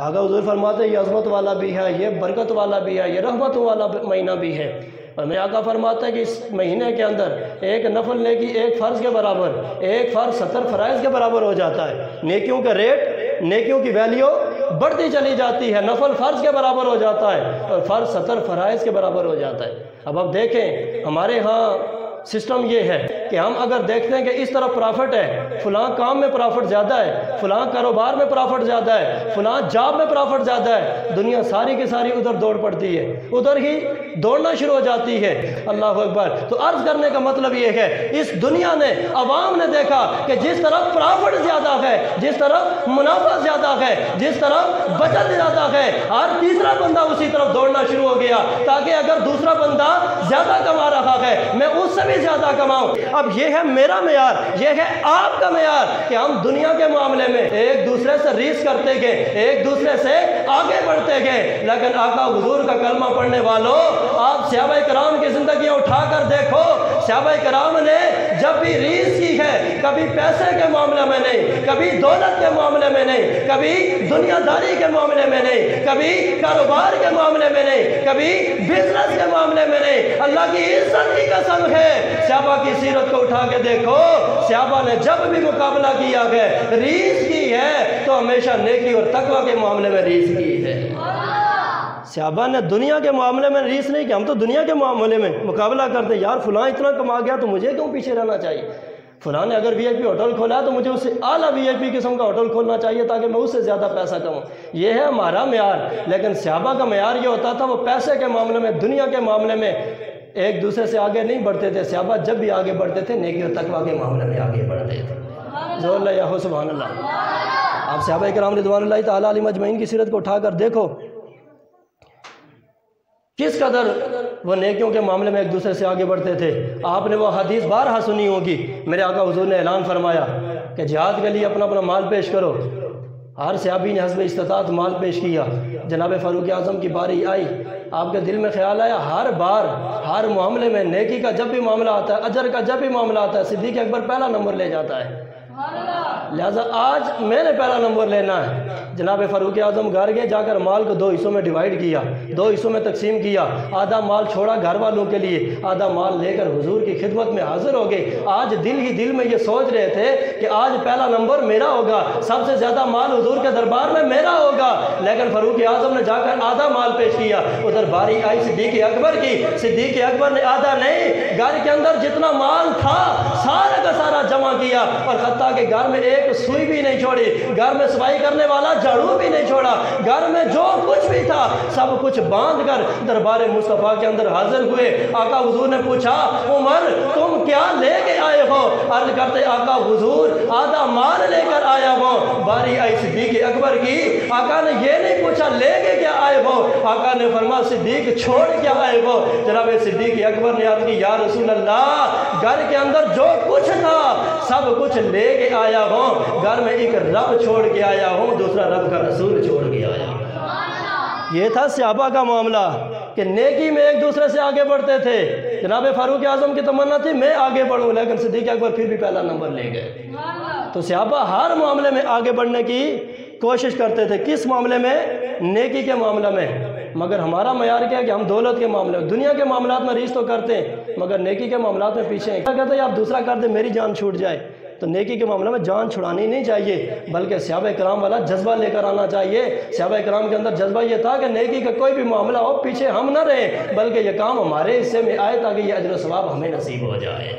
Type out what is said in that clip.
آقا حضور فرماتے ہیں یہ عظمت والا بھی ہے، یہ برکت والا بھی ہے، یہ رحمت والا مہینہ بھی ہے۔ اور میں آقا فرماتا ہے کہ اس مہینے کے اندر ایک نفل نیکی ایک فرض کے برابر، ایک فرض 70 فرائض کے برابر ہو جاتا ہے۔ نیکیوں کا ریٹ، نیکیوں کی ویلیو بڑھتی چلی جاتی ہے، نفل فرض کے برابر ہو جاتا ہے اور فرض 70 فرائض کے برابر ہو جاتا ہے۔ اب دیکھیں ہمارے ہاں سسٹم یہ ہے کہ ہم اگر دیکھتے ہیں کہ اس طرف پرافٹ ہے، فلاں کام میں پرافٹ زیادہ ہے، فلاں کاروبار میں پرافٹ زیادہ ہے، فلاں جاب میں پرافٹ زیادہ ہے، دنیا ساری کی ساری ادھر دوڑ پڑتی ہے، ادھر ہی دوڑنا شروع ہو جاتی ہے۔ اللہ اکبر۔ تو عرض کرنے کا مطلب یہ ہے اس دنیا نے، عوام نے دیکھا کہ جس طرف پرافٹ زیادہ ہے، جس طرف منافع زیادہ ہے، جس طرف بچت زیادہ ہے، ہر تیسرا بندہ اسی طرف دوڑنا شروع ہو گیا تاکہ اگر دوسرا بندہ زیادہ کما رہا ہے میں اس سے بھی زیادہ کماؤں۔ اب یہ ہے میرا معیار، یہ ہے آپ کا معیار کہ ہم دنیا کے معاملے میں ایک دوسرے سے ریس کرتے گئے، ایک دوسرے سے آگے بڑھتے گئے، لیکن آقا حضور کا کلمہ پڑھنے والوں آپ صحابہ کرام کی زندگیاں اٹھا کر دیکھو، صحابہ کرام نے جب بھی ریس کی ہے کبھی پیسے کے معاملے میں نہیں، کبھی دولت کے معاملے میں نہیں، کبھی دنیا داری کے معاملے میں نہیں، کبھی کاروبار کے معاملے میں نہیں، کبھی بزنس کے معاملے میں نہیں۔ اللہ کی عزت کی قسم ہے، صحابہ کی سیرت کو اٹھا کے دیکھو، صحابہ نے جب بھی مقابلہ کیا ہے، ریس کی ہے تو ہمیشہ نیکی اور تقوی کے معاملے میں ریس کی ہے۔ صحابہ نے دنیا کے معاملے میں ریس نہیں کی، ہم تو دنیا کے معاملے میں مقابلہ کرتے ہیں، یار فلاں اتنا کما گیا تو مجھے کیوں پیچھے رہنا چاہیے، فلاں نے اگر وی آئی پی ہوٹل کھولا تو مجھے اس سے اعلیٰ وی آئی پی قسم کا ہوٹل کھولنا چاہیے تاکہ میں اس سے زیادہ پیسہ کماؤں۔ یہ ہے ہمارا معیار، لیکن صحابہ کا معیار یہ ہوتا تھا وہ پیسے کے معاملے میں، دنیا کے معاملے میں ایک دوسرے سے آگے نہیں بڑھتے تھے۔ صحابہ جب بھی آگے بڑھتے تھے نیکی اور تقوی کے معاملے میں آگے بڑھتے تھے۔ زور اللہ یا ہو سبحان اللہ۔ آپ صحابہ کرام رضوان اللہ تعالیٰ علیہم اجمعین کی سیرت کو اٹھا کر دیکھو کس قدر وہ نیکیوں کے معاملے میں ایک دوسرے سے آگے بڑھتے تھے۔ آپ نے وہ حدیث بارہا سنی ہوگی، میرے آقا حضور نے اعلان فرمایا کہ جہاد کے لیے اپنا اپنا مال پیش کرو۔ ہر صحابی نے حسب استطاعت مال پیش کیا۔ جناب فاروق اعظم کی باری آئی، آپ کے دل میں خیال آیا ہر بار ہر معاملے میں نیکی کا جب بھی معاملہ آتا ہے، اجر کا جب بھی معاملہ آتا ہے، صدیق اکبر پہلا نمبر لے جاتا ہے، لہذا آج میں نے پہلا نمبر لینا ہے۔ جناب فاروق اعظم گھر گئے، جا کر مال کو 2 حصوں میں ڈیوائیڈ کیا، 2 حصوں میں تقسیم کیا، آدھا مال چھوڑا گھر والوں کے لیے، آدھا مال لے کر حضور کی خدمت میں حاضر ہو گئے۔ آج دل ہی دل میں یہ سوچ رہے تھے کہ آج پہلا نمبر میرا ہوگا، سب سے زیادہ مال حضور کے دربار میں میرا ہوگا، لیکن فاروق اعظم نے جا کر آدھا مال پیش کیا۔ ادھر باری آئی صدیق اکبر کی، صدیق اکبر نے آدھا نہیں، گھر کے اندر جتنا مال تھا سارا کا سارا جمع کیا، اور حتیٰ کہ گھر میں ایک سوئی بھی نہیں چھوڑی، گھر میں صفائی کرنے والا جھاڑو بھی نہیں چھوڑا، گھر میں جو کچھ بھی تھا سب کچھ باندھ کر دربار مصطفیٰ کے اندر حاضر ہوئے۔ آقا حضور نے پوچھا عمر تم کیا لے کے آئے ہو؟ عرض کرتے آقا حضور آدھا مال لے کر آیا ہوں۔ باری آئی صدیق اکبر کی، آقا نے یہ نہیں پوچھا لے کے کیا آئے ہو، آقا نے فرمایا صدیق چھوڑ کیا آئے ہو۔ جناب صدیق اکبر نے عرض کی یا رسول اللہ گھر کے اندر جو کچھ تھا سب کچھ لے کے آیا ہوں، گھر میں ایک رب چھوڑ کے آیا ہوں، دوسرا رب کا رسول چھوڑ کے آیا ہوں۔ یہ تھا صحابہ کا معاملہ کہ نیکی میں ایک دوسرے سے آگے بڑھتے تھے۔ جناب فاروق اعظم کی تمنا تھی میں آگے بڑھوں، لیکن صدیق اکبر پھر بھی پہلا نمبر لے گئے۔ تو صحابہ ہر معاملے میں آگے بڑھنے کی کوشش کرتے تھے، کس معاملے میں؟ نیکی کے معاملے میں۔ مگر ہمارا معیار کیا ہے کہ ہم دولت کے معاملے میں، دنیا کے معاملات میں ریس تو کرتے ہیں مگر نیکی کے معاملات میں پیچھے ہیں۔ کیا کہتے ہیں آپ دوسرا کر دیں میری جان چھوٹ جائے، تو نیکی کے معاملے میں جان چھڑانی نہیں چاہیے بلکہ صحابہ کرام والا جذبہ لے کر آنا چاہیے۔ صحابہ کرام کے اندر جذبہ یہ تھا کہ نیکی کا کوئی بھی معاملہ ہو پیچھے ہم نہ رہیں بلکہ یہ کام ہمارے حصے میں آئے تاکہ یہ اجر و ثواب ہمیں نصیب ہو جائے۔